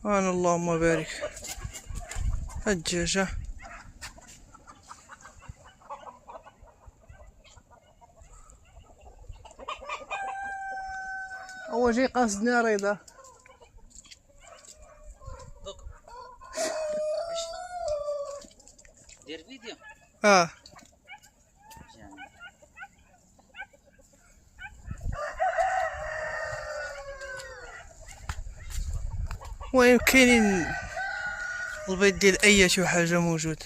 سبحان اللهم بارك. الدجاجة هو جاي قاصدني رضا. دوك دير فيديو جامد. المهم كاينين البيض ديال اي حاجة موجود،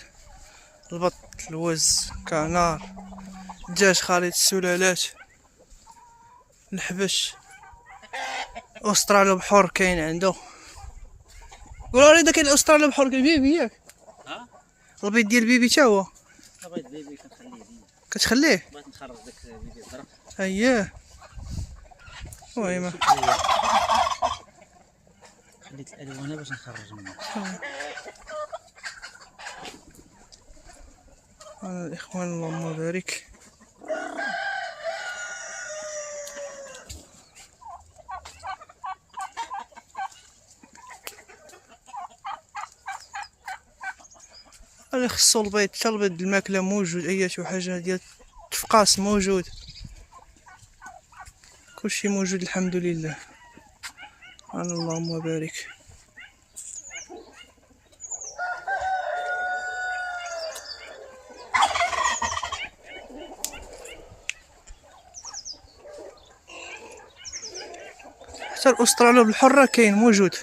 البط، الوز، كنار، دجاج خليط السلالات، الحبش، استرالو بحر كاين عنده. قولوا رضا كاين الاسترالو بحر كاين بيبي ياك؟ ها البيض ديال بيبي تا هو بغيت بيبي كنخليه ديما، كتخليه؟ بغيت نخرج داك بيبي الزرق. اييه. المهم خليت الالوانه باش نخرج منها. الاخوان اللهم بارك. اللي خصو البيض، حتى البيض الماكلة موجود، اي حاجة ديال التفقاس موجود، كلشي موجود الحمد لله. اللهم بارك. حتى الاسترالو بالحر كاين موجود،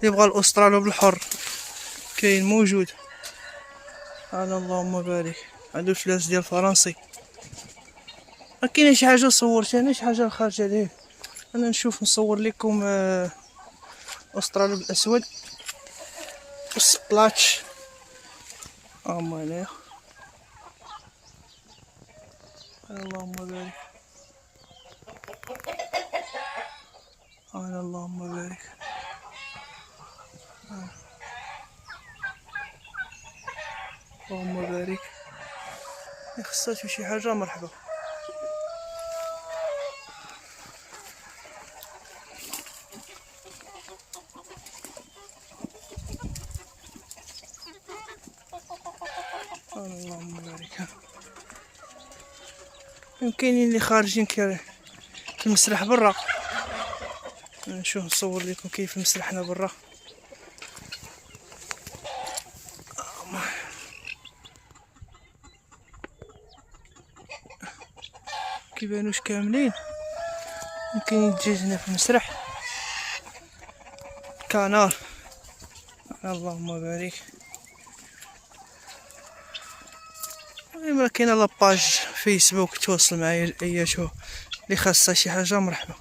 اللي بغى الاسترالو بالحر كاين موجود. اللهم بارك. هادو فلاس ديال فرنسي. ما كاين شي حاجه صورت انا، شي حاجه خارجه عليه. انا نشوف نصور لكم استرالو الاسود والسبلاتش. ماليه. اللهم بارك. اللهم بارك. اللهم بارك. خصها شي حاجه مرحبا. اللهم بارك. كاينين اللي خارجين في المسرح برا. نشوف نصور لكم كيف مسرحنا برا. كيبانوش كاملين. كاين دجاج هنا في المسرح، كنار. اللهم بارك. المهم كاينه لاباج فيسبوك، تواصل معايا اياتو اللي خاصها شي حاجه مرحبا.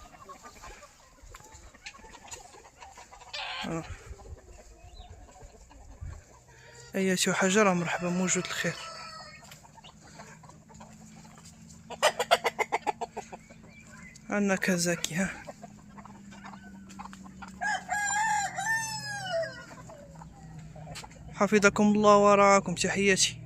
اياتو حاجه راه مرحبا، موجود الخير. عندنا كازاكي. حفظكم الله ورعاكم، تحياتي.